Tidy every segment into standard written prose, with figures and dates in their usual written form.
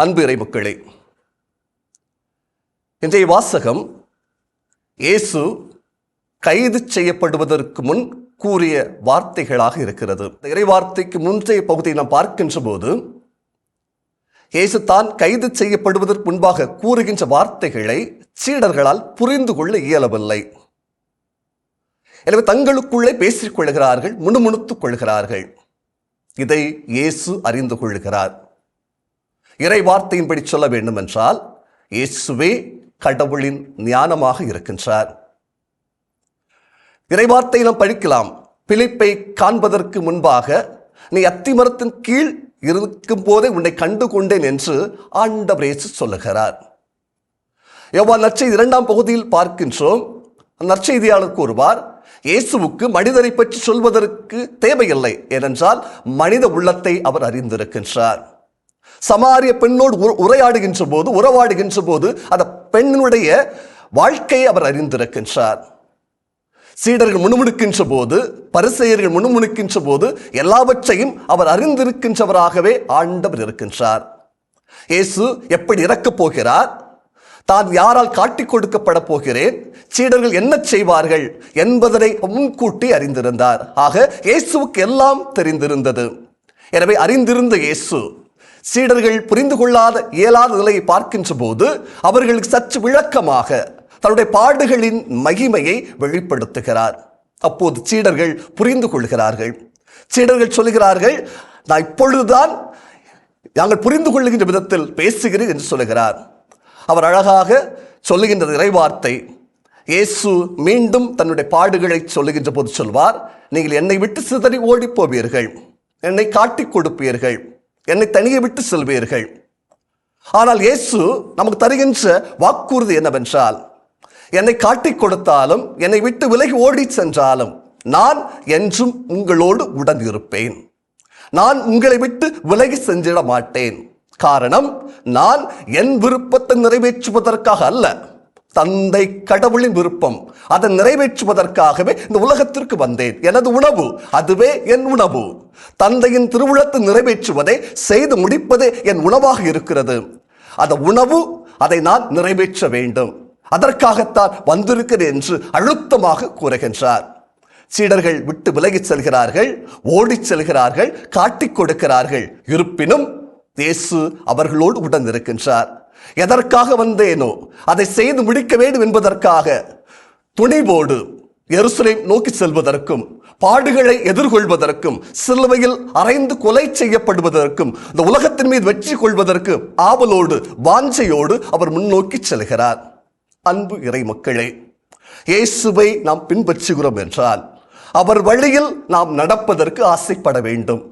அன்பு இறைமக்களே, இன்றைய வாசகம் இயேசு கைது செய்யப்படுவதற்கு முன் கூறிய வார்த்தைகளாக இருக்கிறது. இறைவார்த்தைக்கு முந்தைய பகுதியை நாம் பார்க்கின்ற போது இயேசு தான் கைது செய்யப்படுவதற்கு முன்பாக கூறுகின்ற வார்த்தைகளை சீடர்களால் புரிந்து கொள்ள இயலவில்லை. எனவே தங்களுக்குள்ளே பேசிக் கொள்கிறார்கள், முணுமுணுத்துக் கொள்கிறார்கள். இதை இயேசு அறிந்து கொள்கிறார். இறை வார்த்தையின்படி சொல்ல வேண்டும் என்றால் இயேசுவே கடவுளின் ஞானமாக இருக்கின்றார். இறைவார்த்தை நாம் படிக்கலாம். பிலிப்பை காண்பதற்கு முன்பாக நீ அத்திமரத்தின் கீழ் இருக்கும் போதே உன்னை கண்டு கொண்டேன் என்று ஆண்டவர் இயேசு சொல்லுகிறார். யோவான் நற்செய்தி 2ஆம் பகுதியில் பார்க்கின்றோம். நற்செய்தியாளர் கூறுவார், இயேசுவுக்கு மனிதரை பற்றி சொல்வதற்கு தேவையில்லை, ஏனென்றால் மனித உள்ளத்தை அவர் அறிந்திருக்கின்றார். சமாரிய பெண்ணோடு உறவாடுகின்ற போது அந்த பெண்ணினுடைய வாழ்க்கையை அவர் அறிந்திருக்கின்றார். சீடர்கள் முணுமுணுக்கின்ற போது, பரிசேயர்கள் முணுமுணுக்கின்ற போது எல்லாவற்றையும் அவர் அறிந்திருக்கின்றவராகவே ஆண்டவர் இருக்கின்றார். இயேசு எப்படி இறக்கப் போகிறார், தான் யாரால் காட்டிக் கொடுக்கப்பட போகிறேன், சீடர்கள் என்ன செய்வார்கள் என்பதனை முன்கூட்டி அறிந்திருந்தார். ஆக இயேசுவுக்கு எல்லாம் தெரிந்திருந்தது. எனவே அறிந்திருந்த இயேசு சீடர்கள் புரிந்து கொள்ளாத இயலாத நிலையை பார்க்கின்ற போது அவர்களுக்கு சற்று விளக்கமாக தன்னுடைய பாடுகளின் மகிமையை வெளிப்படுத்துகிறார். அப்போது சீடர்கள் புரிந்து கொள்கிறார்கள். சீடர்கள் சொல்லுகிறார்கள், நான் இப்பொழுதுதான் நாங்கள் புரிந்து கொள்ளுகின்ற விதத்தில் பேசுகிறேன் என்று சொல்லுகிறார். அவர் அழகாக சொல்லுகின்ற இறைவார்த்தை, இயேசு மீண்டும் தன்னுடைய பாடுகளை சொல்லுகின்ற போது சொல்வார், நீங்கள் என்னை விட்டு சிதறி ஓடி போவீர்கள், என்னை காட்டிக் கொடுப்பீர்கள், என்னை தனியே விட்டு செல்வீர்கள். ஆனால் இயேசு நமக்கு தருகின்ற வாக்குறுதி என்னவென்றால், என்னை காட்டிக் கொடுத்தாலும் என்னை விட்டு விலகி ஓடி சென்றாலும் நான் என்றும் உங்களோடு உடன் இருப்பேன். நான் உங்களை விட்டு விலகி சென்றிட மாட்டேன். காரணம், நான் என் விருப்பத்தை நிறைவேற்றுவதற்காக அல்ல, தந்தை கடவுளின் விருப்பம் அதை நிறைவேற்றுவதற்காகவே இந்த உலகத்திற்கு வந்தேன். எனது உணவு அதுவே என் உணவு. தந்தையின் திருவுளத்தை நிறைவேற்றுவதை செய்து முடிப்பதே என் உணவாக இருக்கிறது. அந்த உணவு அதை நான் நிறைவேற்ற வேண்டும், அதற்காகத்தான் வந்திருக்கிறேன் என்று அழுத்தமாக கூறுகின்றார். சீடர்கள் விட்டு விலகி செல்கிறார்கள், ஓடி செல்கிறார்கள், காட்டிக் கொடுக்கிறார்கள். இருப்பினும் இயேசு அவர்களோடு உடன் இருக்கின்றார். எதற்காக வந்தேனோ அதை செய்து முடிக்க வேண்டும் என்பதற்காக துணிவோடு எருசலேம் நோக்கி செல்வதற்கும், பாடுகளை எதிர்கொள்வதற்கும், சிலுவையில் அறைந்து கொலை செய்யப்படுவதற்கும், இந்த உலகத்தின் மீது வெற்றி கொள்வதற்கு ஆவலோடு வாஞ்சையோடு அவர் முன்னோக்கி செல்கிறார். அன்பு இறை மக்களே, இயேசுவை நாம் பின்பற்றுகிறோம் என்றால் அவர் வழியில் நாம் நடப்பதற்கு ஆசைப்பட வேண்டும்.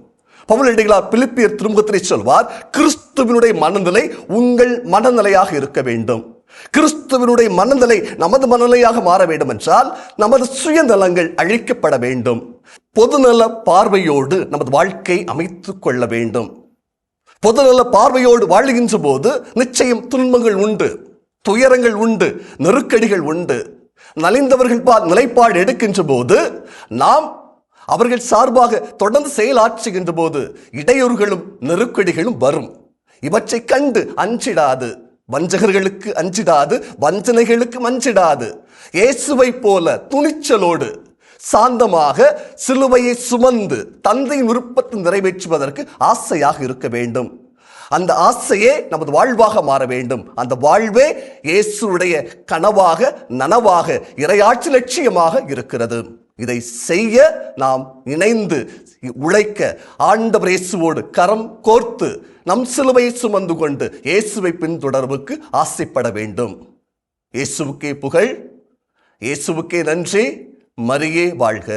பவுலடிகளார் பிலிப்பியர் திருமுகத்திலே சொல்வார், கிறிஸ்துவினுடைய மனநிலை உங்கள் மனநிலையாக இருக்க வேண்டும். கிறிஸ்துவினுடைய மனநிலை நமது மனநிலையாக மாற வேண்டும் என்றால் நமது சுயநலங்கள் அழிக்கப்பட வேண்டும். பொதுநல பார்வையோடு நமது வாழ்க்கை அமைத்துக் கொள்ள வேண்டும். பொதுநல பார்வையோடு வாழுகின்ற போது நிச்சயம் துன்பங்கள் உண்டு, துயரங்கள் உண்டு, நெருக்கடிகள் உண்டு. நலிந்தவர்கள் நிலைப்பாடு எடுக்கின்ற போது நாம் அவர்கள் சார்பாக தொடர்ந்து செயலாற்றுகின்ற போது இடையூறுகளும் நெருக்கடிகளும் வரும். இவற்றை கண்டு அஞ்சிடாது, வஞ்சகர்களுக்கு அஞ்சிடாது, வஞ்சனைகளுக்கு மஞ்சிடாது, இயேசுவை போல துணிச்சலோடு சாந்தமாக சிலுவையை சுமந்து தந்தையின் விருப்பத்தை நிறைவேற்றுவதற்கு ஆசையாக இருக்க வேண்டும். அந்த ஆசையே நமது வாழ்வாக மாற வேண்டும். அந்த வாழ்வே இயேசுடைய கனவாக, நனவாக, இறையாட்சி லட்சியமாக இருக்கிறது. இதை செய்ய நாம் இணைந்து உழைக்க ஆண்டவர் இயேசுவோடு கரம் கோர்த்து நம் சிலுவையை சுமந்து கொண்டு இயேசுவை பின்தொடர்வுக்கு ஆசைப்பட வேண்டும். இயேசுவுக்கே புகழ், இயேசுவுக்கே நன்றி. மரியே வாழ்க.